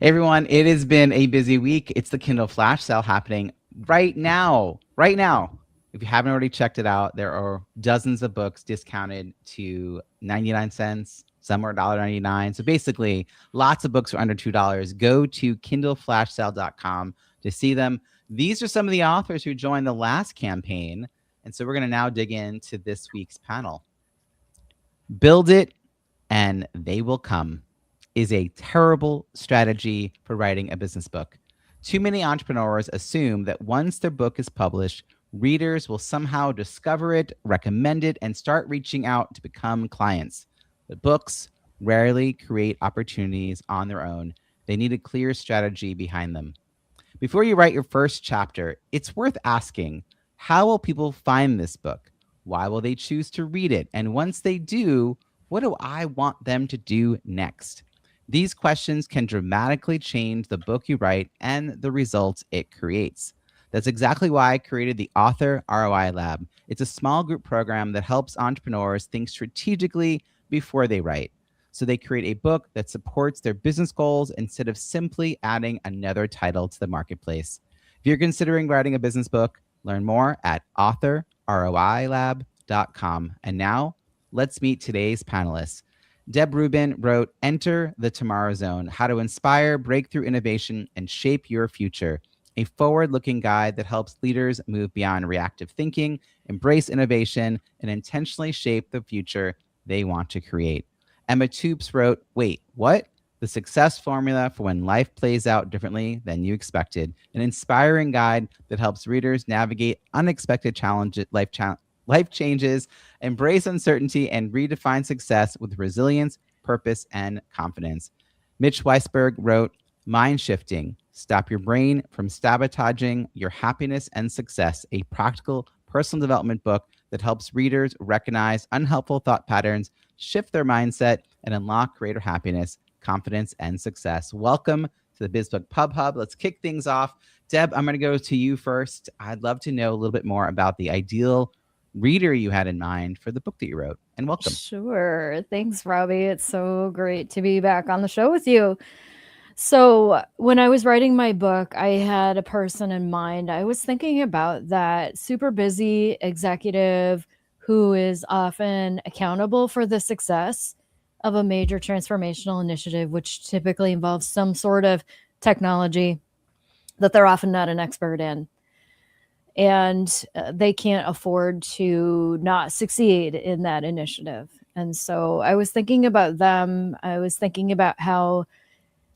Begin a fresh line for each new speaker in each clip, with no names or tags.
Everyone, it has been a busy week. It's the Kindle Flash sale happening right now. Right now. If you haven't already checked it out, there are dozens of books discounted to 99 cents. Some are $1.99. So basically, lots of books are under $2. Go to kindleflashsale.com to see them. These are some of the authors who joined the last campaign. And so we're going to now dig into this week's panel. Build it and they will come is a terrible strategy for writing a business book. Too many entrepreneurs assume that once their book is published, readers will somehow discover it, recommend it, and start reaching out to become clients. But books rarely create opportunities on their own. They need a clear strategy behind them. Before you write your first chapter, it's worth asking, how will people find this book? Why will they choose to read it? And once they do, what do I want them to do next? These questions can dramatically change the book you write and the results it creates. That's exactly why I created the Author ROI Lab. It's a small group program that helps entrepreneurs think strategically before they write. So they create a book that supports their business goals instead of simply adding another title to the marketplace. If you're considering writing a business book, learn more at authorroilab.com. And now, let's meet today's panelists. Deb Reuben wrote Enter the Tomorrow Zone, How to Inspire Breakthrough Innovation and Shape Your Future, a forward-looking guide that helps leaders move beyond reactive thinking, embrace innovation, and intentionally shape the future they want to create. Emma Toops wrote, Wait, what? The Success Formula for When Life Plays Out Differently Than You Expected, an inspiring guide that helps readers navigate unexpected life changes, embrace uncertainty, and redefine success with resilience, purpose, and confidence. Mitch Weisburgh wrote, Mind Shifting, Stop Your Brain from Sabotaging Your Happiness and Success, a practical personal development book that helps readers recognize unhelpful thought patterns, shift their mindset, and unlock greater happiness, confidence, and success. Welcome to the BizBook Pub Hub. Let's kick things off. Deb, I'm going to go to you first. I'd love to know a little bit more about the ideal reader you had in mind for the book that you wrote. And welcome.
Sure. Thanks, Robbie. It's so great to be back on the show with you. So, when I was writing my book, I had a person in mind. I was thinking about that super busy executive who is often accountable for the success of a major transformational initiative, which typically involves some sort of technology that they're often not an expert in. And they can't afford to not succeed in that initiative. And so I was thinking about them. I was thinking about how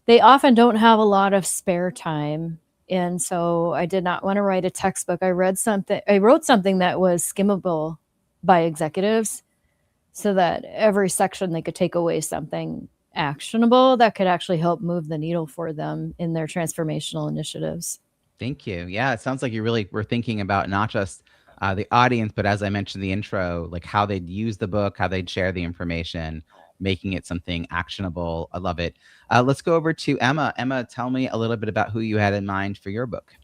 they often don't have a lot of spare time. And so I did not want to write a textbook. I wrote something that was skimmable by executives so that every section they could take away something actionable that could actually help move the needle for them in their transformational initiatives.
Thank you. Yeah, it sounds like you really were thinking about not just the audience, but as I mentioned in the intro, like how they'd use the book, how they'd share the information, making it something actionable. I love it. Let's go over to Emma. Emma, tell me a little bit about who you had in mind for your book.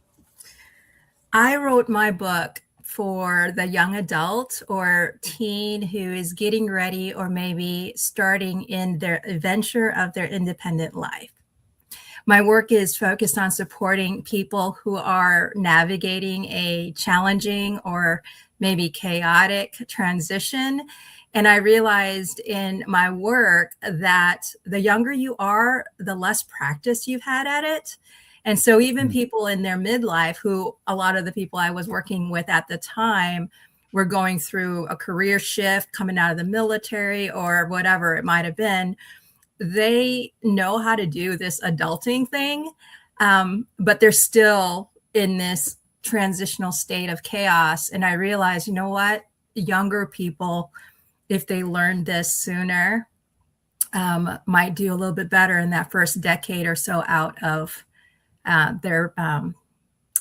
I wrote my book for the young adult or teen who is getting ready or maybe starting in their adventure of their independent life. My work is focused on supporting people who are navigating a challenging or maybe chaotic transition. And I realized in my work that the younger you are, the less practice you've had at it. And so even people in their midlife, who a lot of the people I was working with at the time were going through a career shift, coming out of the military or whatever it might have been, they know how to do this adulting thing, but they're still in this transitional state of chaos. And I realized, you know what? Younger people, if they learn this sooner, might do a little bit better in that first decade or so out of their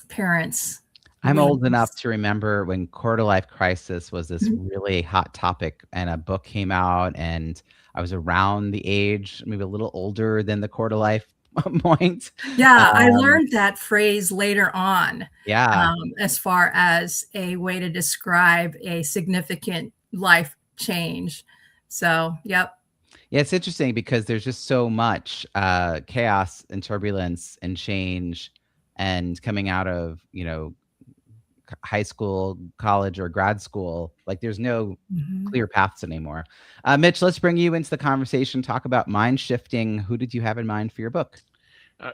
parents.
I'm old enough to remember when quarter life crisis was this really hot topic, and a book came out, and I was around the age, maybe a little older than the quarter life point.
Yeah, I learned that phrase later on.
Yeah.
As far as a way to describe a significant life change. So, yep.
Yeah, it's interesting because there's just so much chaos and turbulence and change, and coming out of high school, college, or grad school, like there's no
Mhm.
clear paths anymore. Mitch, let's bring you into the conversation. Talk about mind shifting. Who did you have in mind for your book?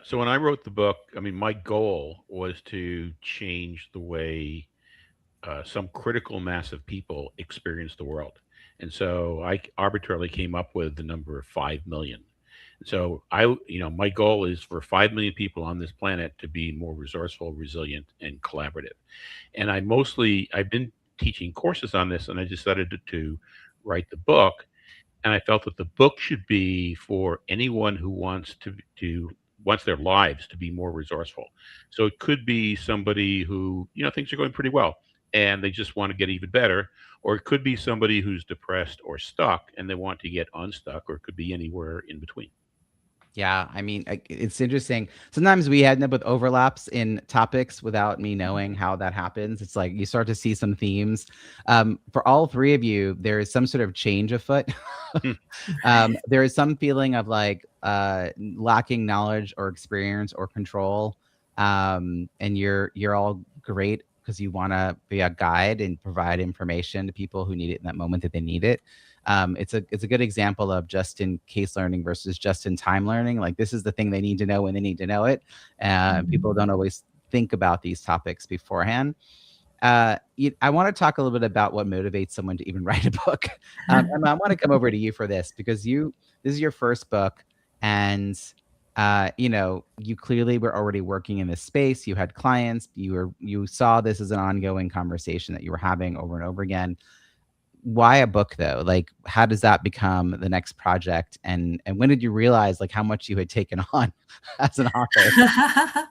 So when I wrote the book, I mean, my goal was to change the way some critical mass of people experience the world. And so I arbitrarily came up with the number of 5 million. So my goal is for 5 million people on this planet to be more resourceful, resilient, and collaborative. And I've been teaching courses on this, and I decided to write the book. And I felt that the book should be for anyone who wants their lives to be more resourceful. So it could be somebody who things are going pretty well and they just want to get even better, or it could be somebody who's depressed or stuck and they want to get unstuck, or it could be anywhere in between.
Yeah, I mean, it's interesting. Sometimes we end up with overlaps in topics without me knowing how that happens. It's like you start to see some themes. For all three of you, there is some sort of change afoot.
Hmm.
There is some feeling of like lacking knowledge or experience or control, and you're all great because you want to be a guide and provide information to people who need it in that moment that they need it. It's a good example of just in case learning versus just in time learning. Like this is the thing they need to know when they need to know it. People don't always think about these topics beforehand. I want to talk a little bit about what motivates someone to even write a book. Emma, I want to come over to you for this because this is your first book, and you clearly were already working in this space. You had clients. You saw this as an ongoing conversation that you were having over and over again. Why a book though? Like, how does that become the next project? And when did you realize like how much you had taken on as an author?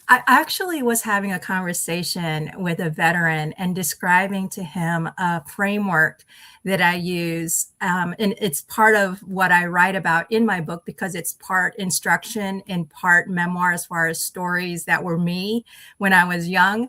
I actually was having a conversation with a veteran and describing to him a framework that I use. And it's part of what I write about in my book because it's part instruction and part memoir as far as stories that were me when I was young.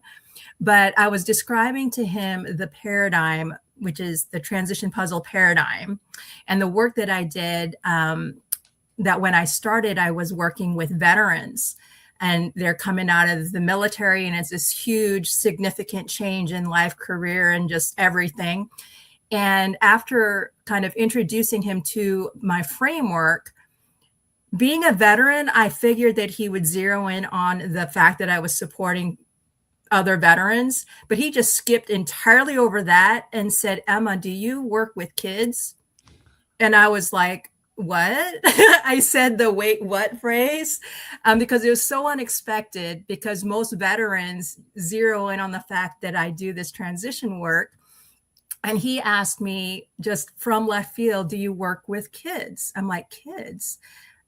But I was describing to him the paradigm, which is the transition puzzle paradigm, and the work that I did. That when I started, I was working with veterans, and they're coming out of the military, and it's this huge, significant change in life, career, and just everything. And after kind of introducing him to my framework, being a veteran, I figured that he would zero in on the fact that I was supporting other veterans, but he just skipped entirely over that and said, "Emma, do you work with kids?" And I was like, "What?" I said the "wait, what" phrase because it was so unexpected, because most veterans zero in on the fact that I do this transition work. And he asked me just from left field, "Do you work with kids?" I'm like, "Kids?"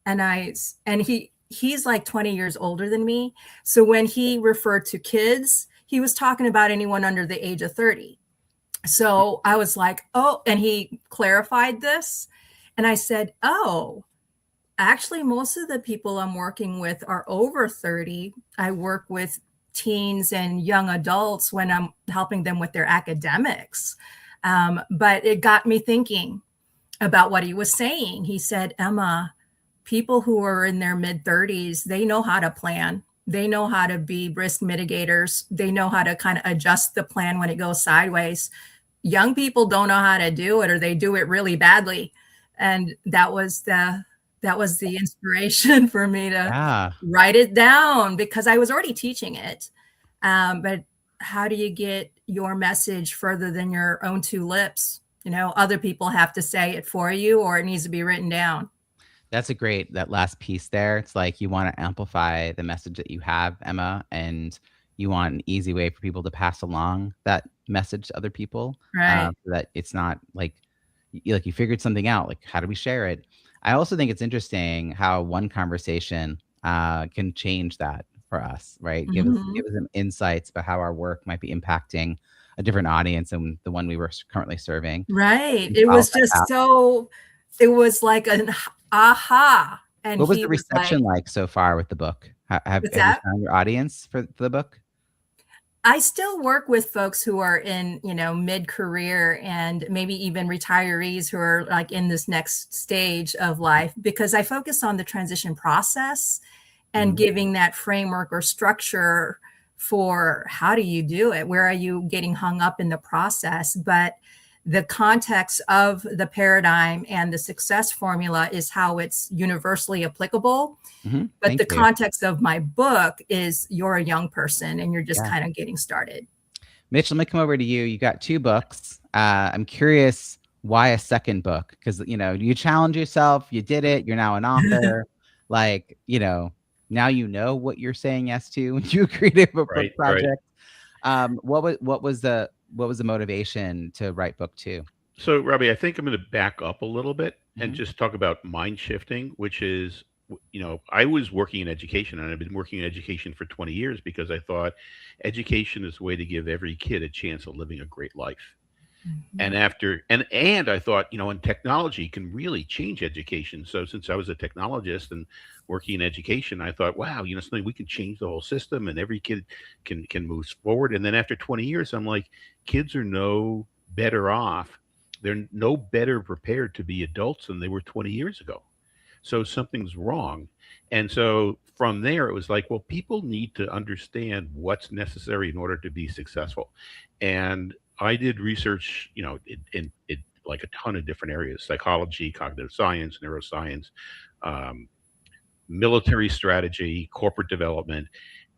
And he's like 20 years older than me. So when he referred to kids, he was talking about anyone under the age of 30. So I was like, "Oh," and he clarified this. And I said, "Oh, actually, most of the people I'm working with are over 30. I work with teens and young adults when I'm helping them with their academics." But it got me thinking about what he was saying. He said, "Emma, people who are in their mid 30s, they know how to plan. They know how to be risk mitigators. They know how to kind of adjust the plan when it goes sideways. Young people don't know how to do it, or they do it really badly." And that was the inspiration for me to
Yeah.
write it down, because I was already teaching it. But how do you get your message further than your own two lips? Other people have to say it for you, or it needs to be written down.
That's that last piece there. It's like you want to amplify the message that you have, Emma, and you want an easy way for people to pass along that message to other people,
Right.
so that it's not like you figured something out. Like, how do we share it? I also think it's interesting how one conversation can change that for us, right?
Mhm.
Give us some insights about how our work might be impacting a different audience than the one we were currently serving.
Right.
We
It
follow
was
that path.
just it was like an aha. And
What was
he
the
was like,
reception like so far with the book? Have
"What's
have you
that?"
found your audience for the book?
I still work with folks who are in, mid-career and maybe even retirees who are like in this next stage of life, because I focus on the transition process and giving that framework or structure for how do you do it? Where are you getting hung up in the process? But the context of the paradigm and the success formula is how it's universally applicable. But
Thank
the
you.
context of my book is you're a young person and you're just
Yeah.
kind of getting started.
Mitch, let me come over to you. You got 2 books. I'm curious why a second book? Because you challenge yourself, you did it, you're now an author. Like, now you know what you're saying yes to when you agree to a book
Right.
project. What was the motivation to write book 2?
So, Robbie, I think I'm going to back up a little bit and
Mhm.
just talk about mind shifting, which is, I was working in education, and I've been working in education for 20 years because I thought education is a way to give every kid a chance of living a great life. And I thought, and technology can really change education. So since I was a technologist and working in education, I thought, wow, something we can change the whole system and every kid can move forward. And then after 20 years, I'm like, kids are no better off. They're no better prepared to be adults than they were 20 years ago. So something's wrong. And so from there, it was like, well, people need to understand what's necessary in order to be successful. And I did research, in like a ton of different areas: psychology, cognitive science, neuroscience, um, military strategy, corporate development.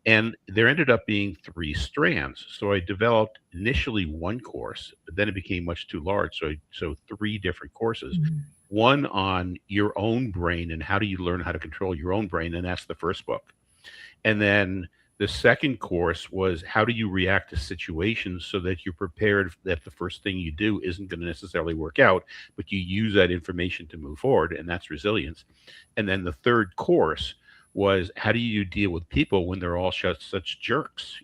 And there ended up being 3 strands. So I developed initially one course, but then it became much too large. So 3 different courses. One on your own brain and how do you learn how to control your own brain, and that's the first book. And then the second course was how do you react to situations so that you're prepared that the first thing you do isn't going to necessarily work out, but you use that information to move forward, and that's resilience. And then the third course was how do you deal with people when they're all such jerks?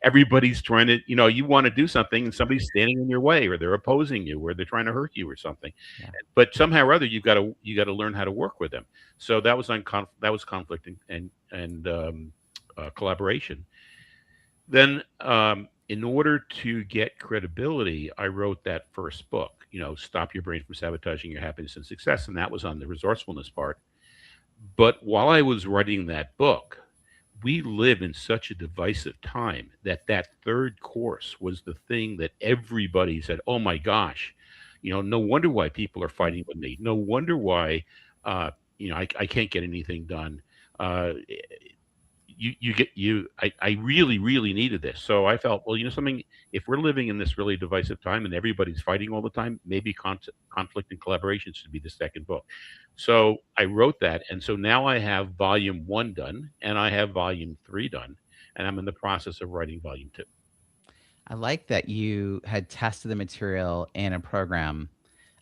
Everybody's trying to, you want to do something and somebody's standing in your way, or they're opposing you, or they're trying to hurt you or something.
Yeah.
But somehow or other, you got to learn how to work with them. So that was conflict and collaboration. Then, in order to get credibility, I wrote that first book. Stop your brain from sabotaging your happiness and success, and that was on the resourcefulness part. But while I was writing that book, we live in such a divisive time that third course was the thing that everybody said, "Oh my gosh, no wonder why people are fighting with me. No wonder why, I can't get anything done." Uh, I really, really needed this. So I felt, well, something, if we're living in this really divisive time and everybody's fighting all the time, maybe conflict and collaboration should be the second book. So I wrote that. And so now I have volume 1 done and I have volume 3 done, and I'm in the process of writing volume 2.
I like that you had tested the material in a program.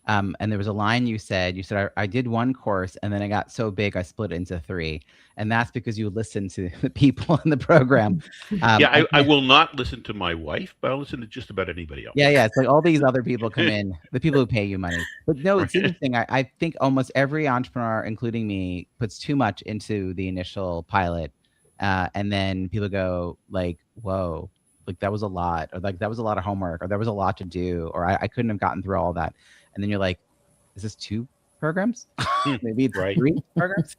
And there was a line you said, I did one course and then it got so big, I split it into 3. And that's because you listened to the people in the program.
Yeah, I will not listen to my wife, but I'll listen to just about anybody else.
Yeah. It's like all these other people come in, the people who pay you money. But no, it's
Right.
interesting. I think almost every entrepreneur, including me, puts too much into the initial pilot. And then people go like, whoa, like that was a lot, or like that was a lot of homework, or there was a lot to do, or I couldn't have gotten through all that. And then you're like, is this 2 programs? Maybe it's
Right.
3 programs.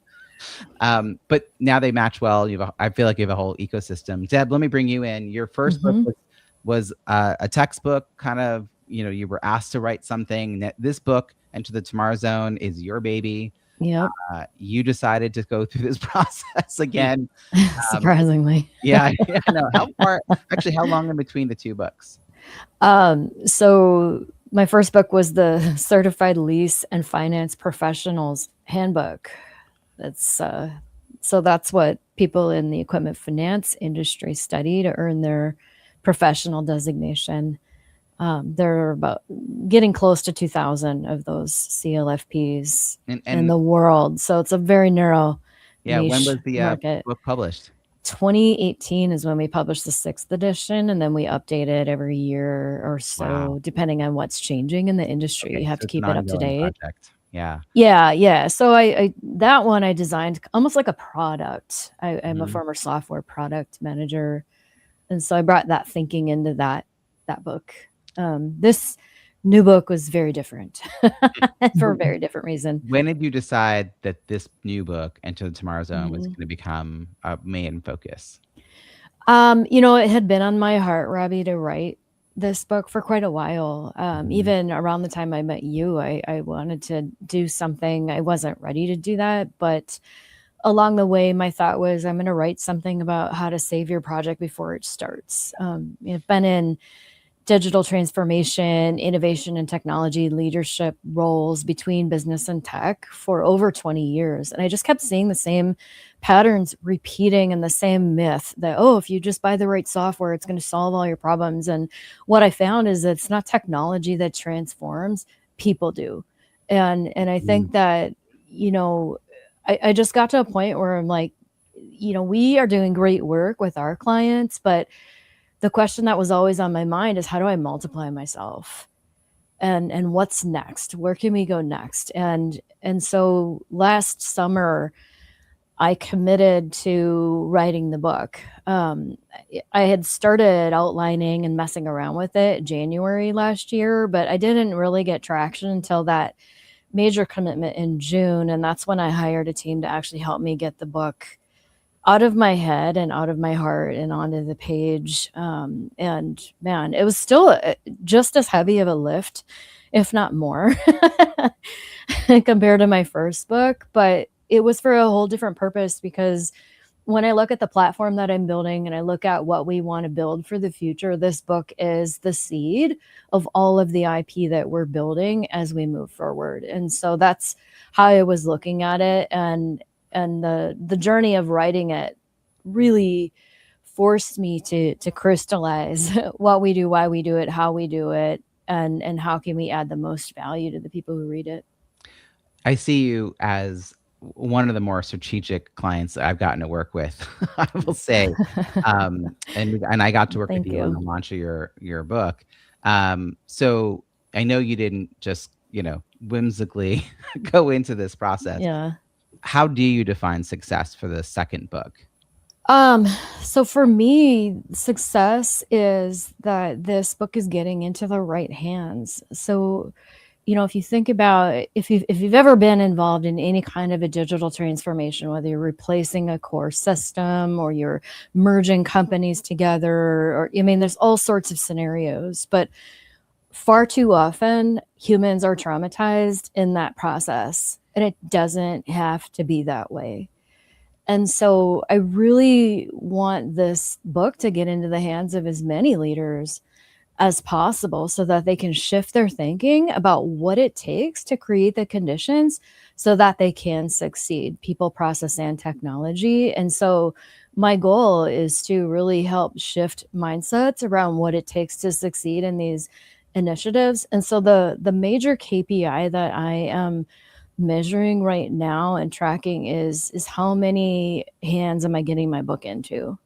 But now they match well. I feel like you have a whole ecosystem. Deb, let me bring you in. Your first book was a textbook, kind of, you were asked to write something. This book, Enter the Tomorrow Zone, is your baby.
Yep.
You decided to go through this process again.
Surprisingly.
Yeah, no. How long in between the 2 books?
So my first book was the Certified Lease and Finance Professionals Handbook. So that's what people in the equipment finance industry study to earn their professional designation. There are about getting close to 2,000 of those CLFPs in the world. So it's a very narrow niche
when was the
market.
book published?
2018 is when we published the 6th edition, and then we update it every year or so, depending on what's changing in the industry.
Okay,
you have
so
to
it's
keep
an
it up to
ongoing
date.
project. Yeah.
Yeah. So I that one I designed almost like a product. I'm a former software product manager. And so I brought that thinking into that book. This new book was very different for a very different reason.
When did you decide that this new book, Enter the Tomorrow Zone, was
Mhm.
going to become a main focus?
It had been on my heart, Robbie, to write this book for quite a while. Even around the time I met you, I wanted to do something. I wasn't ready to do that, but along the way, my thought was I'm going to write something about how to save your project before it starts. I've been in digital transformation, innovation, and technology leadership roles between business and tech for over 20 years. And I just kept seeing the same patterns repeating and the same myth that, oh, if you just buy the right software, it's going to solve all your problems. And what I found is that it's not technology that transforms, people do. And I think that, I just got to a point where I'm like, we are doing great work with our clients, but the question that was always on my mind is how do I multiply myself? And what's next? Where can we go next? And so last summer I committed to writing the book. I had started outlining and messing around with it January last year, but I didn't really get traction until that major commitment in June. And that's when I hired a team to actually help me get the book out of my head and out of my heart and onto the page. And man, it was still just as heavy of a lift, if not more, compared to my first book. But it was for a whole different purpose, because when I look at the platform that I'm building and I look at what we want to build for the future, this book is the seed of all of the IP that we're building as we move forward. And so that's how I was looking at it. And the journey of writing it really forced me to crystallize what we do, why we do it, how we do it, and how can we add the most value to the people who read it.
I see you as one of the more strategic clients that I've gotten to work with, I will say. And I got to work with
Thank
you on
you.
the launch of your book. So I know you didn't just, whimsically go into this process.
Yeah.
How do you define success for the second book?
So for me, success is that this book is getting into the right hands. So, if you think about if you've ever been involved in any kind of a digital transformation, whether you're replacing a core system or you're merging companies together, or there's all sorts of scenarios, but far too often humans are traumatized in that process, and it doesn't have to be that way. And so I really want this book to get into the hands of as many leaders as possible so that they can shift their thinking about what it takes to create the conditions so that they can succeed, people, process, and technology. And so my goal is to really help shift mindsets around what it takes to succeed in these initiatives. And so the major KPI that I am measuring right now and tracking is how many hands am I getting my book into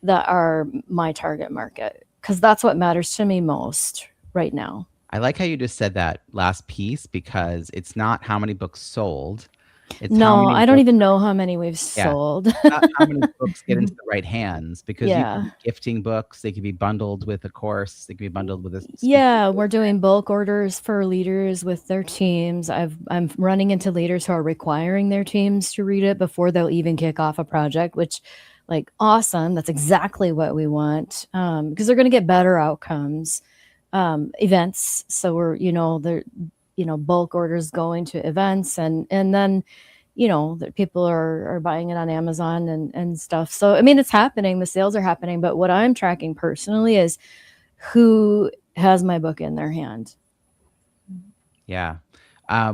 that are my target market, because that's what matters to me most right now.
I like how you just said that last piece, because it's not how many books sold. It's how
No,
many
I don't
books,
even know how many we've
yeah,
sold.
not how many books get into the right hands, because you could
Yeah.
be gifting books. They could be bundled with a course. They could be bundled with a speaker.
Yeah, we're doing bulk orders for leaders with their teams. I'm running into leaders who are requiring their teams to read it before they'll even kick off a project, which, like, awesome. That's exactly what we want, because they're going to get better outcomes. Events. So we're, they're, bulk orders going to events, and then, that people are buying it on Amazon and stuff. So, it's happening. The sales are happening. But what I'm tracking personally is who has my book in their hand.
Yeah.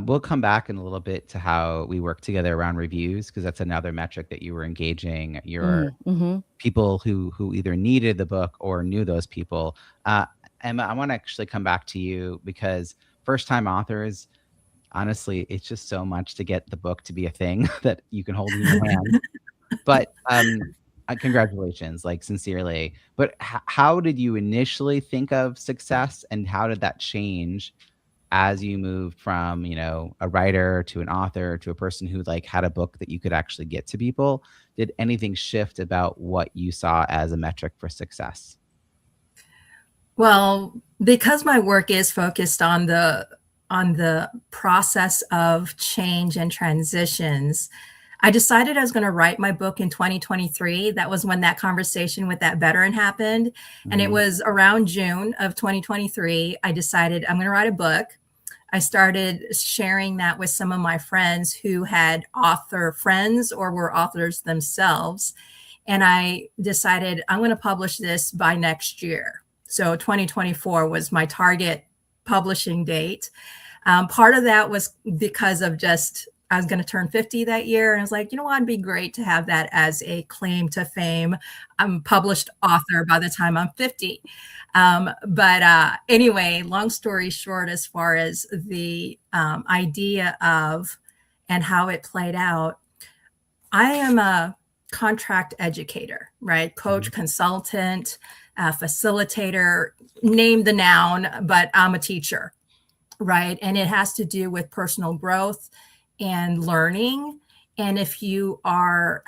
We'll come back in a little bit to how we work together around reviews, because that's another metric that you were engaging your people who either needed the book or knew those people. Emma, I want to actually come back to you, because first-time authors, honestly, it's just so much to get the book to be a thing that you can hold in your hand. But congratulations, like, sincerely. But how did you initially think of success, and how did that change as you moved from, a writer to an author to a person who like had a book that you could actually get to people? Did anything shift about what you saw as a metric for success?
Well, because my work is focused on the process of change and transitions, I decided I was going to write my book in 2023. That was when that conversation with that veteran happened. And it
Mhm.
was around June of 2023. I decided I'm going to write a book. I started sharing that with some of my friends who had author friends or were authors themselves. And I decided I'm going to publish this by next year. So 2024 was my target publishing date. Part of that was because of just, I was going to turn 50 that year. And I was like, you know what, it'd be great to have that as a claim to fame. I'm a published author by the time I'm 50. But anyway, long story short, as far as the idea of and how it played out, I am a contract educator, right? Coach,
Mhm.
consultant, facilitator, name the noun, but I'm a teacher, right? And it has to do with personal growth and learning. And if you are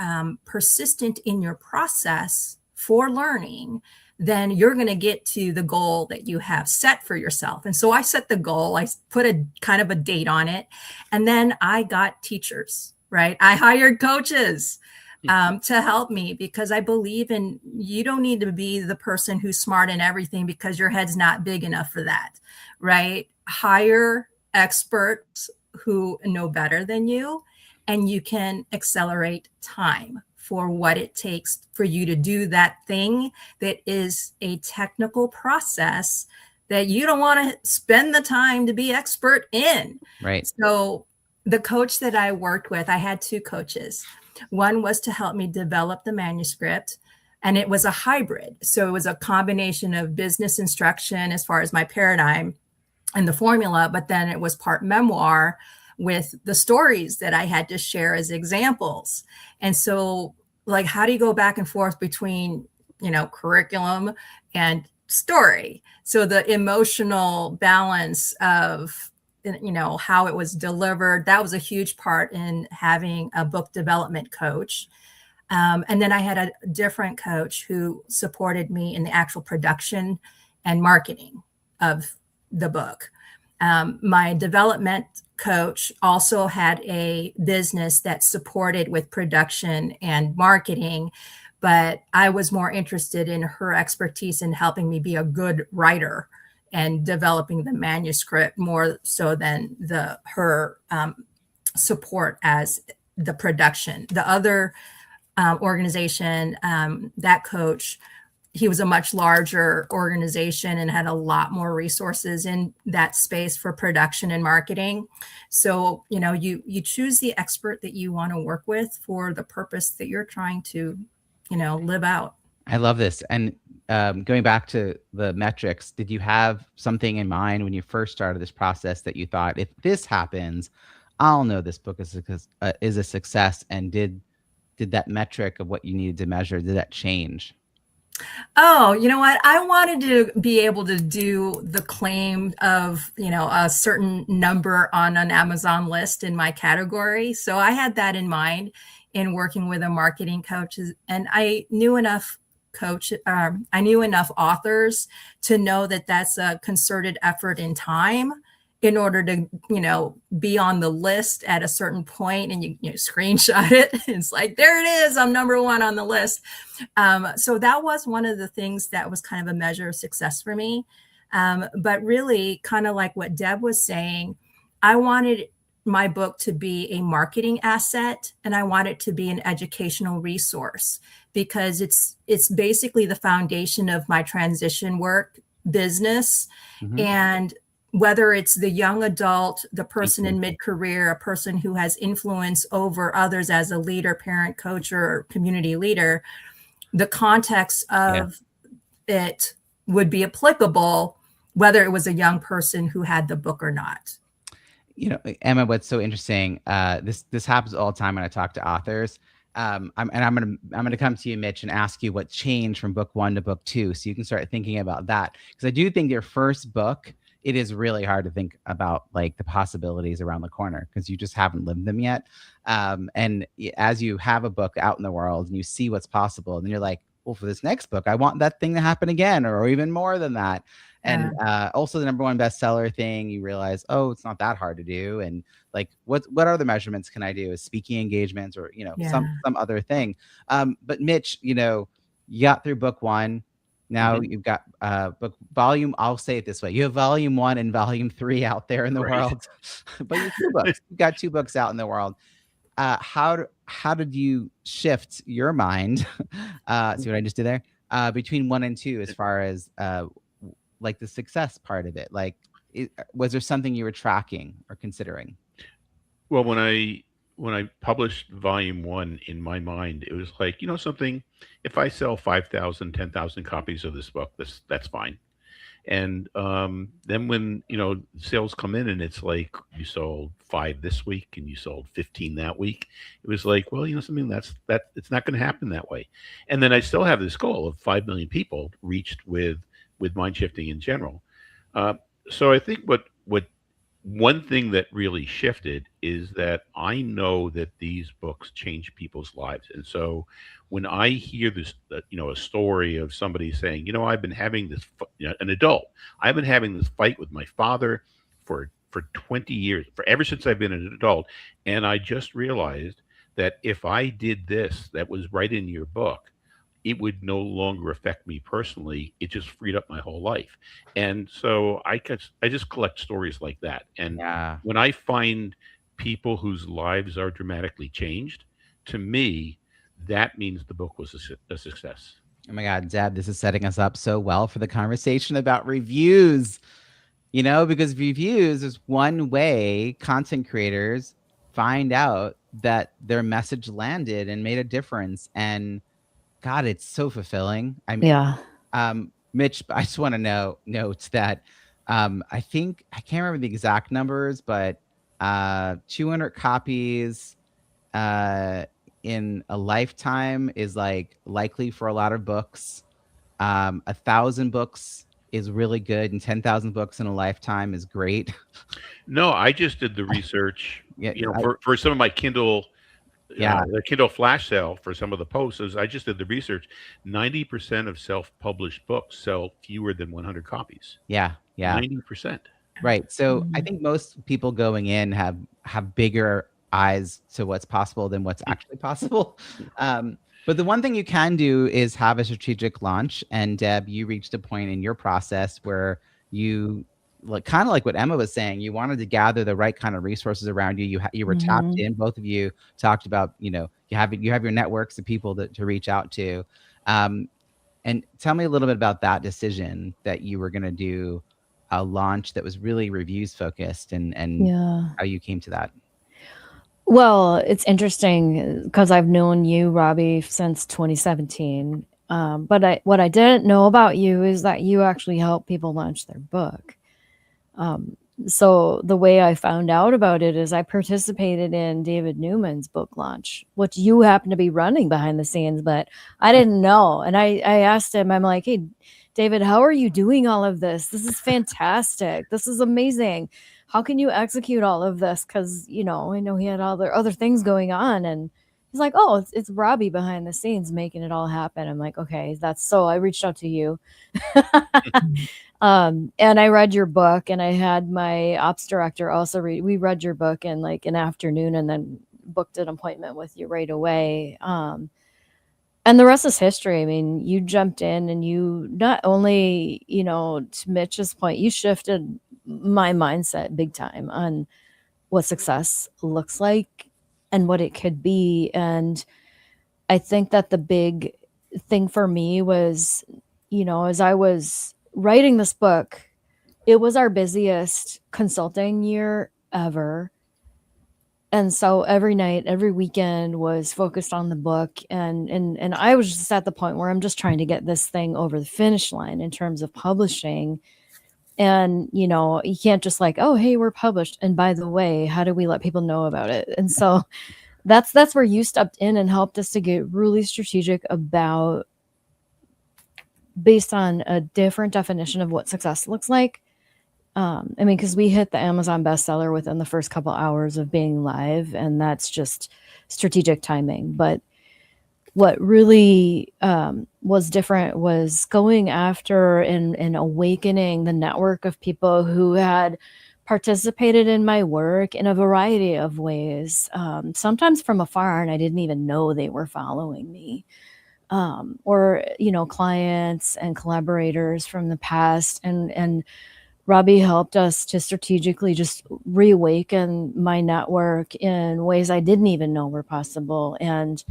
persistent in your process for learning, then you're going to get to the goal that you have set for yourself. And so I set the goal, I put a kind of a date on it, and then I got teachers, right? I hired coaches to help me because I believe in you don't need to be the person who's smart in everything because your head's not big enough for that, right? Hire experts who know better than you, and you can accelerate time for what it takes for you to do that thing that is a technical process that you don't want to spend the time to be expert in.
Right.
So the coach that I worked with, I had two coaches. One was to help me develop the manuscript, and it was a hybrid. So it was a combination of business instruction as far as my paradigm and the formula, but then it was part memoir with the stories that I had to share as examples. And so, like, how do you go back and forth between, curriculum and story? So the emotional balance of, how it was delivered, that was a huge part in having a book development coach. And then I had a different coach who supported me in the actual production and marketing of the book. My development coach also had a business that supported with production and marketing, but I was more interested in her expertise in helping me be a good writer and developing the manuscript more so than her support as the production. The other organization, that coach, he was a much larger organization and had a lot more resources in that space for production and marketing. So, you choose the expert that you want to work with for the purpose that you're trying to, live out.
I love this. And going back to the metrics, did you have something in mind when you first started this process that you thought, if this happens, I'll know this book is a success? And did that metric of what you needed to measure, did that change?
Oh, you know what? I wanted to be able to do the claim of, a certain number on an Amazon list in my category. So I had that in mind in working with a marketing coach, and I knew enough authors to know that that's a concerted effort in time in order to, be on the list at a certain point, and you screenshot it. It's like, there it is. I'm number one on the list. So that was one of the things that was kind of a measure of success for me. But really, kind of like what Deb was saying, I wanted my book to be a marketing asset, and I want it to be an educational resource because it's basically the foundation of my transition work business.
Mhm.
And whether it's the young adult, the person in mid-career, a person who has influence over others as a leader, parent, coach, or community leader, the context of it would be applicable whether it was a young person who had the book or not.
Emma, what's so interesting, this happens all the time when I talk to authors. I'm gonna come to you, Mitch, and ask you what changed from book 1 to book 2, so you can start thinking about that. Because I do think your first book it is really hard to think about like the possibilities around the corner because you just haven't lived them yet. And as you have a book out in the world and you see what's possible, then you're like, well, for this next book, I want that thing to happen again, or even more than that. And also the number one bestseller thing, you realize, oh, it's not that hard to do. And like, what other measurements can I do? Is speaking engagements, or some other thing. But Mitch, you got through book one. Now you've got book volume. I'll say it this way: you have volume 1 and volume 3 out there in the world, but you've got 2 books out in the world. How did you shift your mind? See what I just did there? Between 1 and 2, as far as like the success part of it. Like, was there something you were tracking or considering?
Well, when I published volume 1, in my mind, it was like, something, if I sell 5,000, 10,000 copies of this book, that's fine. And then when, sales come in and it's like you sold 5 this week and you sold 15 that week, it was like, well, something that it's not going to happen that way. And then I still have this goal of 5 million people reached with mind shifting in general. So I think what one thing that really shifted is that I know that these books change people's lives. And so when I hear this, a story of somebody saying, I've been having this, an adult, I've been having this fight with my father for 20 years, ever since I've been an adult. And I just realized that if I did this, that was right in your book, it would no longer affect me personally. It just freed up my whole life. And so I just collect stories like that. And when I find people whose lives are dramatically changed, to me, that means the book was a success.
Oh my God, Deb, this is setting us up so well for the conversation about reviews. Because reviews is one way content creators find out that their message landed and made a difference. And God, it's so fulfilling. I mean, Mitch, I just want to note that I think, I can't remember the exact numbers, but 200 copies in a lifetime is like likely for a lot of books. 1,000 books is really good, and 10,000 books in a lifetime is great.
No, I just did the research, for some of my Kindle. The Kindle flash sale for some of the posts, I just did the research. 90% of self-published books sell fewer than 100 copies. 90%.
Right. So I think most people going in have bigger eyes to what's possible than what's actually possible. But the one thing you can do is have a strategic launch. And Deb, you reached a point in your process where you, kind of like what Emma was saying, you wanted to gather the right kind of resources around you. You were tapped in. Both of you talked about, you have your networks of people to reach out to. And tell me a little bit about that decision that you were going to do a launch that was really reviews focused, and how you came to that.
Well, it's interesting because I've known you, Robbie, since 2017. But what I didn't know about you is that you actually help people launch their book. So the way I found out about it is I participated in David Newman's book launch, which you happen to be running behind the scenes, but I didn't know. And I asked him, I'm like, hey, David, how are you doing all of this? This is fantastic. This is amazing. How can you execute all of this? Because, I know he had all the other things going on. And he's like, oh, it's Robbie behind the scenes making it all happen. I'm like, okay, I reached out to you. And I read your book, and I had my ops director also we read your book in like an afternoon, and then booked an appointment with you right away. And the rest is history. I mean, you jumped in, and you not only, to Mitch's point, you shifted my mindset big time on what success looks like and what it could be. And I think that the big thing for me was, as I was writing this book, it was our busiest consulting year ever. And so every night, every weekend was focused on the book. And I was just at the point where I'm just trying to get this thing over the finish line in terms of publishing. And, you can't just like, oh, hey, we're published. And by the way, how do we let people know about it? And so that's where you stepped in and helped us to get really strategic about, based on a different definition of what success looks like, I mean, because we hit the Amazon bestseller within the first couple hours of being live, and that's just strategic timing. But what really was different was going after and awakening the network of people who had participated in my work in a variety of ways, sometimes from afar, and I didn't even know they were following me. Or clients and collaborators from the past, and Robbie helped us to strategically just reawaken my network in ways I didn't even know were possible. And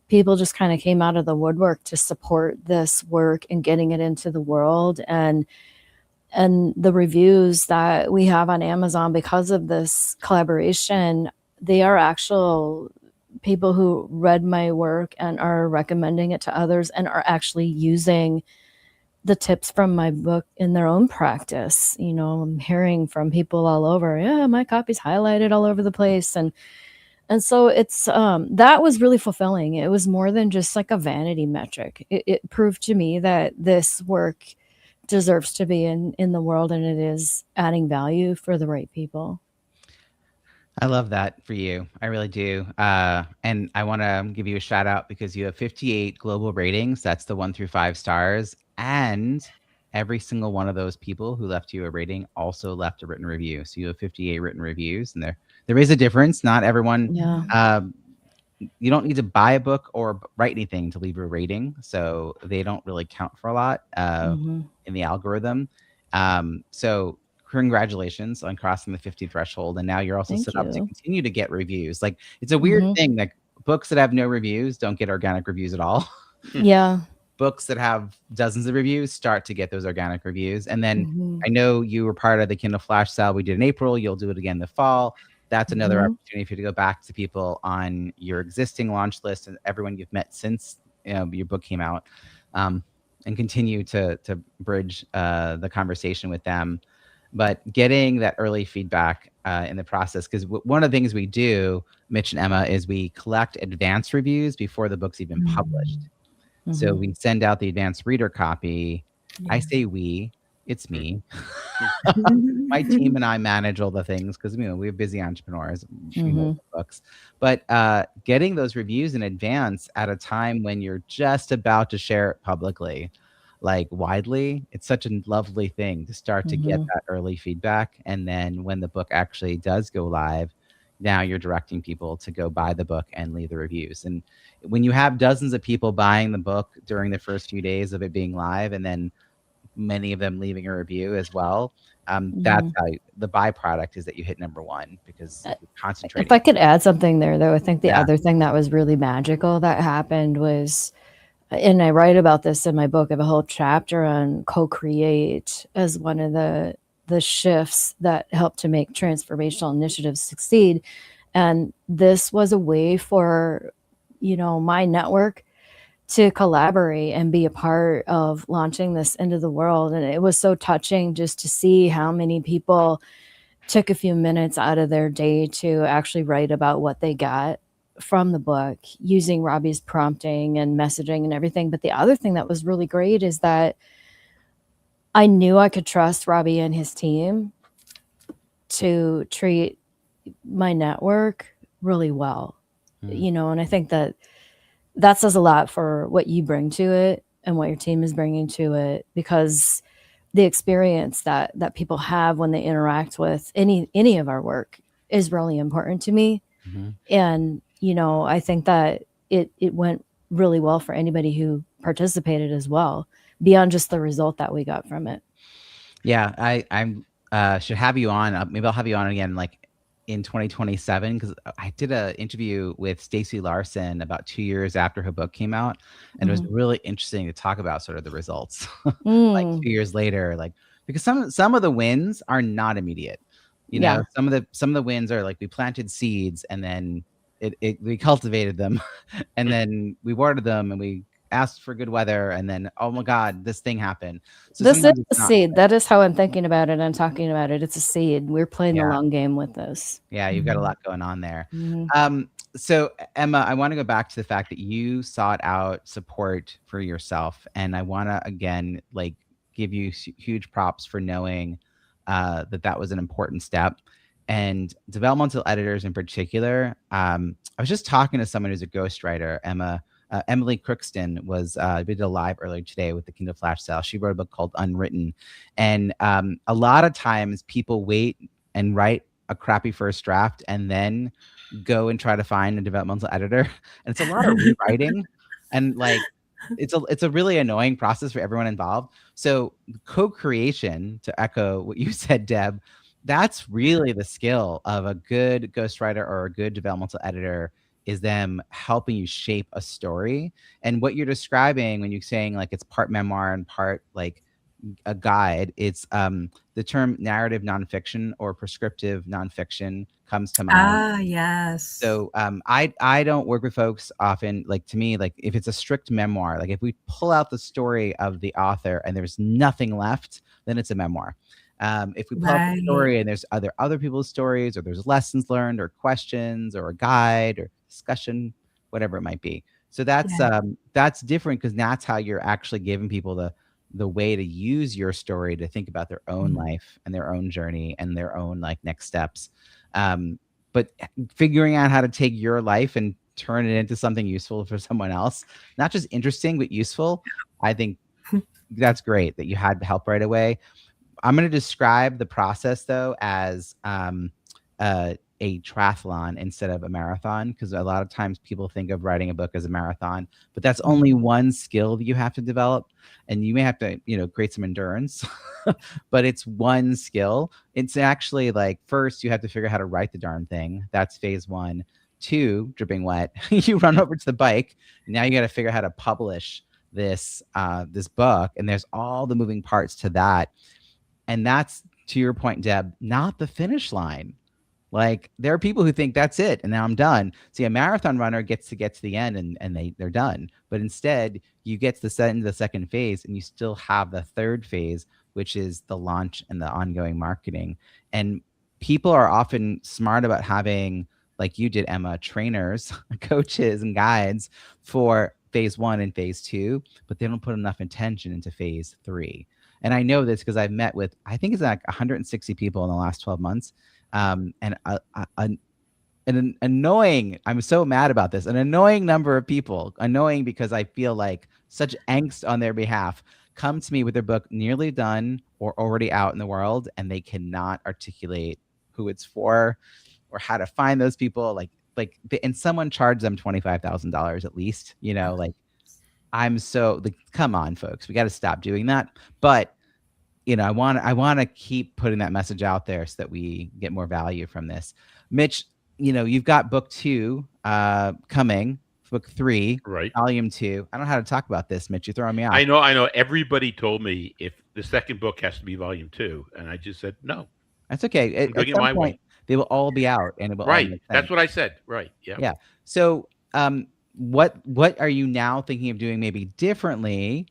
people just kind of came out of the woodwork to support this work and getting it into the world. And the reviews that we have on Amazon because of this collaboration, they are actual people who read my work and are recommending it to others and are actually using the tips from my book in their own practice. I'm hearing from people all over, yeah, my copy's highlighted all over the place. And so it's that was really fulfilling. It was more than just like a vanity metric. It proved to me that this work deserves to be in the world, and it is adding value for the right people.
I love that for you. I really do. And I want to give you a shout out because you have 58 global ratings. That's the 1 through 5 stars. And every single one of those people who left you a rating also left a written review. So you have 58 written reviews, and there is a difference. Not everyone.
Yeah.
You don't need to buy a book or write anything to leave a rating, so they don't really count for a lot
Mhm.
in the algorithm. So congratulations on crossing the 50 threshold, and now you're also
Thank
set up to
you.
continue to get reviews. Like, it's a weird
Mhm.
thing that books that have no reviews don't get organic reviews at all.
Yeah.
Books that have dozens of reviews start to get those organic reviews. And then
Mhm.
I know you were part of the Kindle Flash sale we did in April. You'll do it again in the fall. That's another
Mhm.
opportunity for you to go back to people on your existing launch list and everyone you've met since your book came out, and continue to bridge the conversation with them. But getting that early feedback in the process, because one of the things we do, Mitch and Emma, is we collect advance reviews before the book's even published. So
Mhm.
we send out the advanced reader copy. I
Yeah.
say we, it's me. My team and I manage all the things because we're busy entrepreneurs. We know
Mhm.
the books, but getting those reviews in advance at a time when you're just about to share it publicly, like widely, it's such a lovely thing to start to get
Mhm.
that early feedback. And then when the book actually does go live, now you're directing people to go buy the book and leave the reviews. And when you have dozens of people buying the book during the first few days of it being live, and then many of them leaving a review as well, that's
Mhm.
how the byproduct is that you hit number one because
Uh,
you're
If
concentrating.
I could add something there, though, I think the
Yeah.
other thing that was really magical that happened was, and I write about this in my book, I have a whole chapter on co-create as one of the shifts that help to make transformational initiatives succeed. And this was a way for, my network to collaborate and be a part of launching this into the world. And it was so touching just to see how many people took a few minutes out of their day to actually write about what they got from the book using Robbie's prompting and messaging and everything. But the other thing that was really great is that I knew I could trust Robbie and his team to treat my network really well. And I think that says a lot for what you bring to it and what your team is bringing to it, because the experience that people have when they interact with any of our work is really important to me.
Mhm.
And I think that it went really well for anybody who participated as well, beyond just the result that we got from it.
Yeah, I'm should have you on. Maybe I'll have you on again, like in 2027, because I did a interview with Stacey Larson about 2 years after her book came out, and it was
Mhm.
really interesting to talk about sort of the results, like
Mm,
2 years later, like because some of the wins are not immediate.
yeah.
Some of the wins are like we planted seeds and then we cultivated them, and then we watered them and we asked for good weather, and then oh my God, this thing happened. So
This is
sometimes
a
it's not.
seed. That is how I'm thinking about it and talking about it. It's a seed. We're playing the
Yeah.
long game with this.
Yeah, you've got a lot going on there.
Mhm.
So Emma, I want to go back to the fact that you sought out support for yourself, and I want to again like give you huge props for knowing that was an important step. And developmental editors in particular, I was just talking to someone who's a ghostwriter, Emily Crookston we did a live earlier today with the Kindle Flash Sale. She wrote a book called Unwritten. And a lot of times people wait and write a crappy first draft and then go and try to find a developmental editor. And it's a lot of rewriting. And like, it's a really annoying process for everyone involved. So co-creation, to echo what you said, Deb, that's really the skill of a good ghostwriter or a good developmental editor, is them helping you shape a story. And what you're describing when you're saying like it's part memoir and part like a guide, it's the term narrative nonfiction or prescriptive nonfiction comes to mind.
Yes.
So I don't work with folks often. Like, to me, like if it's a strict memoir, like if we pull out the story of the author and there's nothing left, then it's a memoir. If we pull out the story and there's other people's stories, or there's lessons learned or questions or a guide or discussion, whatever it might be. So that's different, because that's how you're actually giving people the way to use your story to think about their own life and their own journey and their own like next steps. But figuring out how to take your life and turn it into something useful for someone else, not just interesting, but useful. I think that's great that you had help right away. I'm going to describe the process though as a triathlon instead of a marathon, because a lot of times people think of writing a book as a marathon, but that's only one skill that you have to develop, and you may have to, create some endurance, but it's one skill. It's actually like, first you have to figure out how to write the darn thing. That's phase 1. 2, dripping wet. You run over to the bike. Now you got to figure out how to publish this book, and there's all the moving parts to that. And that's, to your point, Deb, not the finish line. Like, there are people who think that's it and now I'm done. See, a marathon runner gets to the end and they're done. But instead, you get to the second phase and you still have the third phase, which is the launch and the ongoing marketing. And people are often smart about having, like you did, Emma, trainers, coaches, and guides for phase 1 and phase 2, but they don't put enough attention into phase 3. And I know this because I've met with, I think it's like 160 people in the last 12 months. And an annoying, I'm so mad about this, an annoying number of people, annoying because I feel like such angst on their behalf, come to me with their book nearly done or already out in the world, and they cannot articulate who it's for or how to find those people. And someone charged them $25,000 at least, like, I'm so like, come on, folks, we got to stop doing that. But I want to keep putting that message out there so that we get more value from this. Mitch, you've got book 2 coming, book 3,
right?
Volume 2. I don't know how to talk about this, Mitch. You're throwing me off.
I know. Everybody told me if the second book has to be volume 2, and I just said no.
That's okay. At some point, they will all be out, and it will all make sense.
That's what I said. Right. Yeah.
Yeah. So, what are you now thinking of doing maybe differently,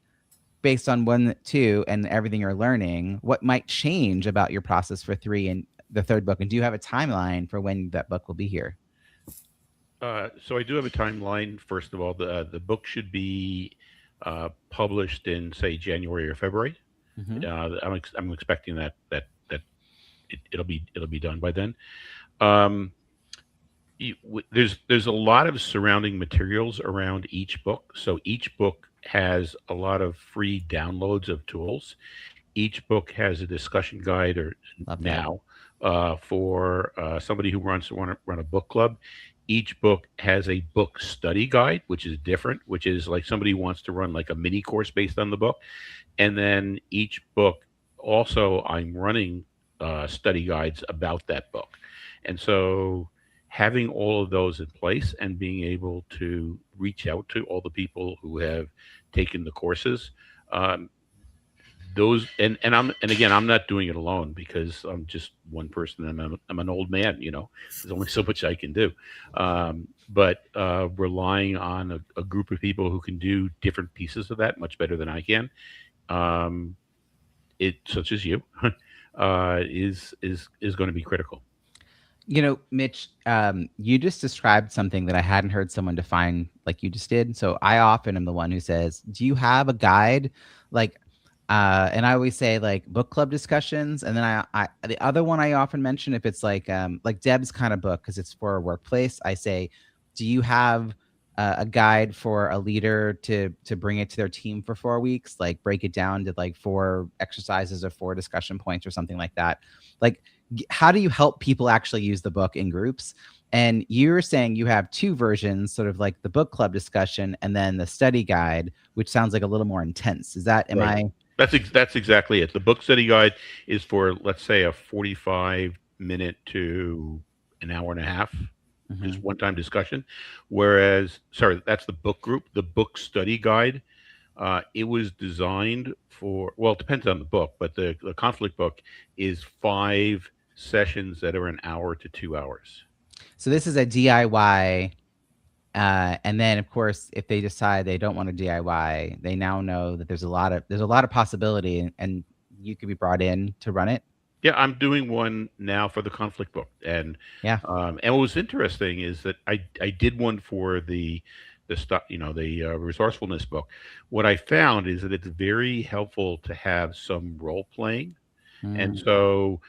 based on 1, 2, and everything you're learning? What might change about your process for 3 and the third book? And do you have a timeline for when that book will be here?
So I do have a timeline. First of all, the book should be published in, say, January or February. Mm-hmm. I'm expecting that it'll be done by then. There's a lot of surrounding materials around each book. So each book has a lot of free downloads of tools. Each book has a discussion guide for somebody who want to run a book club. Each book has a book study guide, which is different, which is like somebody wants to run like a mini course based on the book. And then each book also, I'm running study guides about that book. And so having all of those in place and being able to reach out to all the people who have taken the courses, those and again, I'm not doing it alone because I'm just one person and I'm an old man, there's only so much I can do. But relying on a group of people who can do different pieces of that much better than I can, such as you, is going to be critical.
Mitch, you just described something that I hadn't heard someone define like you just did. So I often am the one who says, do you have a guide? Like, And I always say like book club discussions, and then I the other one I often mention, if it's like Deb's kind of book because it's for a workplace, I say, do you have a guide for a leader to bring it to their team for 4 weeks? Like break it down to like 4 exercises or 4 discussion points or something like that. Like how do you help people actually use the book in groups? And you're saying you have 2 versions, sort of like the book club discussion and then the study guide, which sounds like a little more intense. Is that, am
Right.
I?
That's exactly it. The book study guide is for, let's say, a 45-minute to an hour and a half, just
Mhm.
one-time discussion. Whereas, sorry, that's the book group. The book study guide, it was designed for, well, it depends on the book, but the conflict book is 5 sessions that are an hour to 2 hours.
So this is a DIY, and then of course, if they decide they don't want to DIY, they now know that there's a lot of possibility, and you could be brought in to run it.
Yeah, I'm doing one now for the conflict book,
Yeah.
and what was interesting is that I did one for the stuff, the resourcefulness book. What I found is that it's very helpful to have some role playing, and
Mm.
so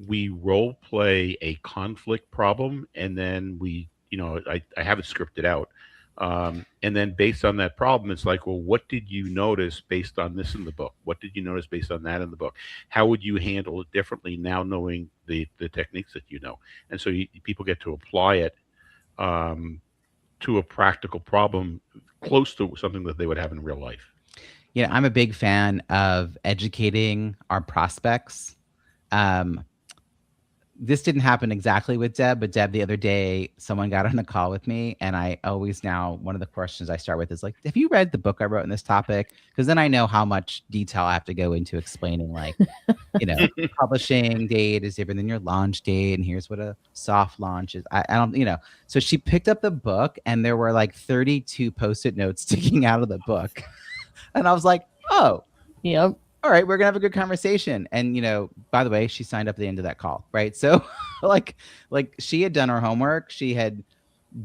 we role play a conflict problem, and then I have it scripted out. And then based on that problem, it's like, well, what did you notice based on this in the book? What did you notice based on that in the book? How would you handle it differently now knowing the techniques that you know? And so people get to apply it um, to a practical problem close to something that they would have in real life.
Yeah, I'm a big fan of educating our prospects. Um, this didn't happen exactly with Deb, but Deb, the other day, someone got on a call with me, and I always now, one of the questions I start with is like, have you read the book I wrote on this topic? Because then I know how much detail I have to go into explaining, like, publishing date is different than your launch date, and here's what a soft launch is. I don't, So she picked up the book, and there were like 32 post-it notes sticking out of the book. And I was like, oh,
Yep.
all right, we're gonna have a good conversation. And by the way, she signed up at the end of that call, right? So like she had done her homework. She had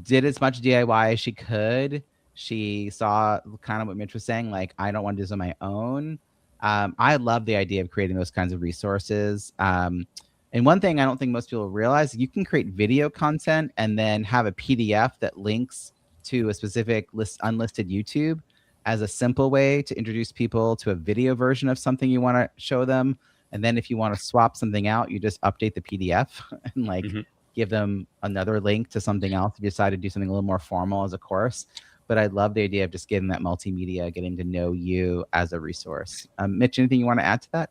did as much DIY as she could. She saw kind of what Mitch was saying, like, I don't want to do this on my own. I love the idea of creating those kinds of resources. And one thing I don't think most people realize, you can create video content and then have a PDF that links to a specific unlisted YouTube as a simple way to introduce people to a video version of something you want to show them. And then if you want to swap something out, you just update the PDF and
Mhm.
give them another link to something else if you decide to do something a little more formal as a course. But I love the idea of just getting that multimedia, getting to know you as a resource. Mitch, anything you want to add to that?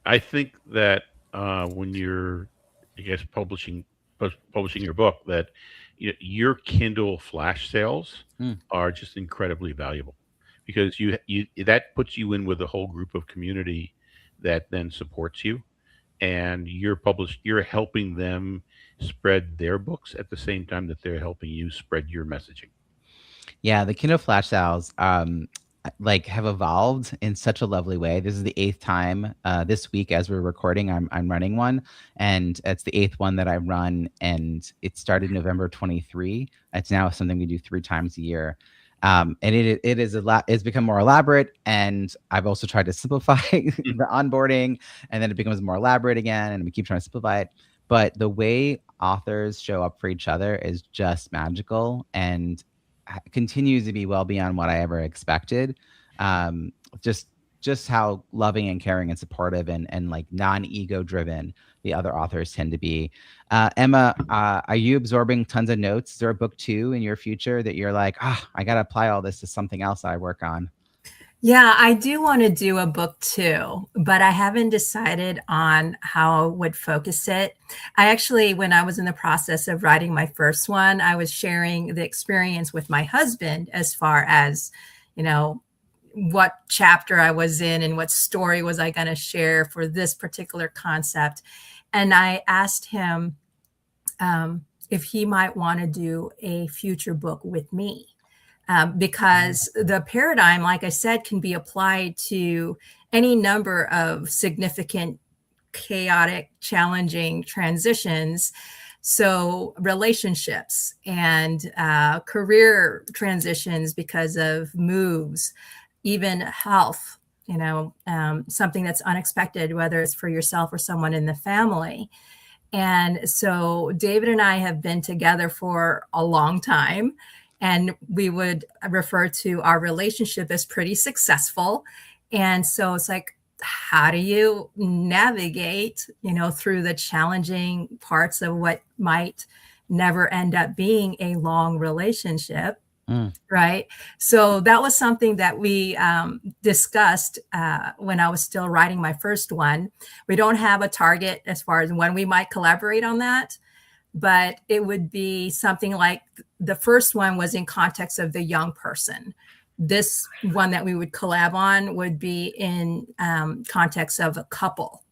I think that when you're, I guess, publishing your book, that your Kindle flash sales
Mm.
are just incredibly valuable because you that puts you in with a whole group of community that then supports you, and you're helping them spread their books at the same time that they're helping you spread your messaging.
Yeah, the Kindle flash sales have evolved in such a lovely way. This is the 8th time this week as we're recording. I'm running one, and it's the 8th one that I run, and it started November 23. It's now something we do 3 times a year. And it is it's become more elaborate, and I've also tried to simplify the onboarding, and then it becomes more elaborate again, and we keep trying to simplify it. But the way authors show up for each other is just magical, and continues to be well beyond what I ever expected. Um, just how loving and caring and supportive and like non-ego driven the other authors tend to be. Emma, are you absorbing tons of notes? Is there a book 2 in your future that you're like, I got to apply all this to something else I work on?
Yeah, I do want to do a book 2, but I haven't decided on how I would focus it. I actually, when I was in the process of writing my first one, I was sharing the experience with my husband as far as, what chapter I was in and what story was I going to share for this particular concept. And I asked him if he might want to do a future book with me. Because the paradigm, like I said, can be applied to any number of significant, chaotic, challenging transitions. So relationships and career transitions because of moves, even health, something that's unexpected, whether it's for yourself or someone in the family. And so David and I have been together for a long time, and we would refer to our relationship as pretty successful. And so it's like, how do you navigate, through the challenging parts of what might never end up being a long relationship? Right. So that was something that we discussed when I was still writing my first one. We don't have a target as far as when we might collaborate on that, but it would be something like the first one was in context of the young person. This one that we would collab on would be in context of a couple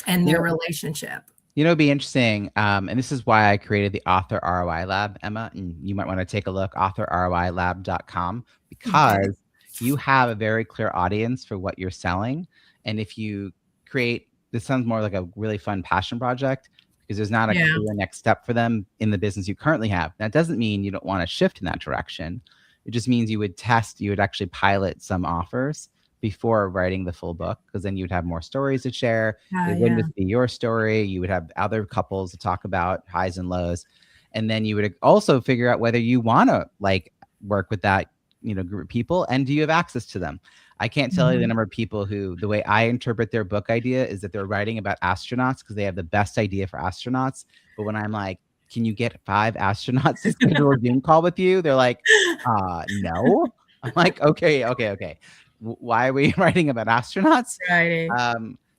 and their relationship.
It'd be interesting. And this is why I created the Author ROI Lab, Emma. And you might want to take a look, authorroilab.com, because you have a very clear audience for what you're selling. And if you create, this sounds more like a really fun passion project, because there's not a clear next step for them in the business you currently have. That doesn't mean you don't want to shift in that direction. It just means you would actually pilot some offers before writing the full book, because then you'd have more stories to share. It wouldn't just be your story. You would have other couples to talk about highs and lows. And then you would also figure out whether you want to work with that, group of people, and do you have access to them? I can't tell you the number of people who, the way I interpret their book idea is that they're writing about astronauts because they have the best idea for astronauts. But when I'm like, can you get 5 astronauts to schedule a Zoom call with you? They're like, no. I'm like, okay. Why are we writing about astronauts?
Right.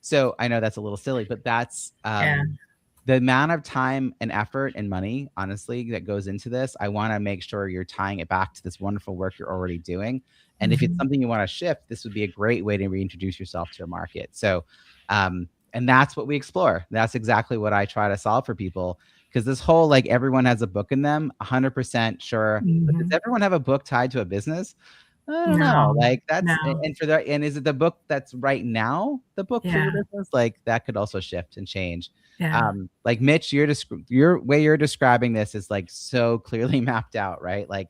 So I know that's a little silly, but that's the amount of time and effort and money, honestly, that goes into this. I want to make sure you're tying it back to this wonderful work you're already doing. And if it's something you want to shift, this would be a great way to reintroduce yourself to a market. So, and that's what we explore. That's exactly what I try to solve for people. Because this whole, everyone has a book in them, 100% sure. But does everyone have a book tied to a business? I don't know. And is it the book that's right now the book for your business? That could also shift and change.
Yeah.
Mitch, your way you're describing this is so clearly mapped out, right? But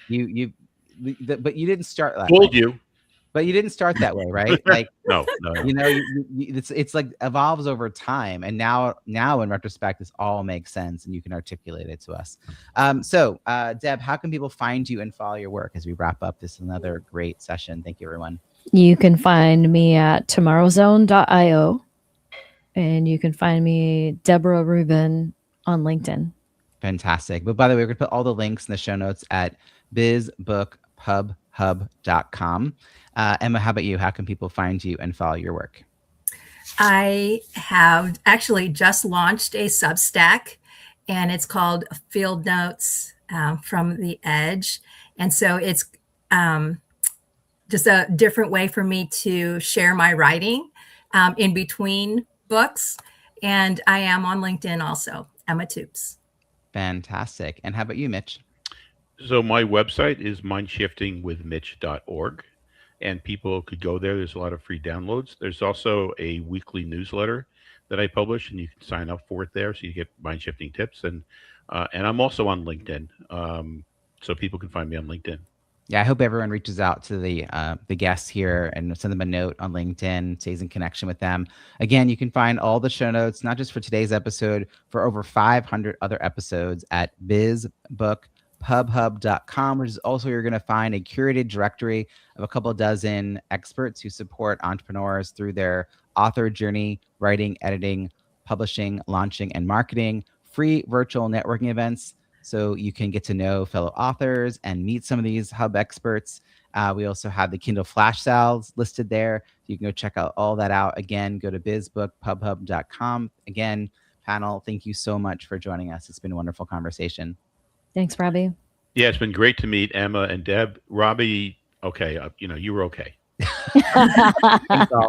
you didn't start that
Told
way.
you.
But you didn't start that way, right?
No.
It's evolves over time, and now in retrospect, this all makes sense, and you can articulate it to us. So, Deb, how can people find you and follow your work as we wrap up this another great session? Thank you, everyone.
You can find me at tomorrowzone.io, and you can find me Deborah Reuben on LinkedIn.
Fantastic. But by the way, we're going to put all the links in the show notes at bizbookpubhub.com. Emma, how about you? How can people find you and follow your work?
I have actually just launched a Substack, and it's called Field Notes from the Edge. And so it's just a different way for me to share my writing in between books. And I am on LinkedIn also, Emma Toops.
Fantastic. And how about you, Mitch?
So my website is mindshiftingwithmitch.org, and people could go there. There's a lot of free downloads. There's also a weekly newsletter that I publish, and you can sign up for it there, so you get mind shifting tips. And I'm also on LinkedIn, so people can find me on LinkedIn.
Yeah, I hope everyone reaches out to the guests here and send them a note on LinkedIn, stays in connection with them. Again, you can find all the show notes, not just for today's episode, for over 500 other episodes at bizbookpubhub.com, which is also you're going to find a curated directory of a couple dozen experts who support entrepreneurs through their author journey, writing, editing, publishing, launching, and marketing, free virtual networking events, so you can get to know fellow authors and meet some of these hub experts. We also have the Kindle flash sales listed there. You can go check out all that out. Again, go to bizbookpubhub.com. Again, panel, thank you so much for joining us. It's been a wonderful conversation.
Thanks, Robbie.
Yeah, it's been great to meet Emma and Deb. Robbie, okay, you were okay.
Thanks all.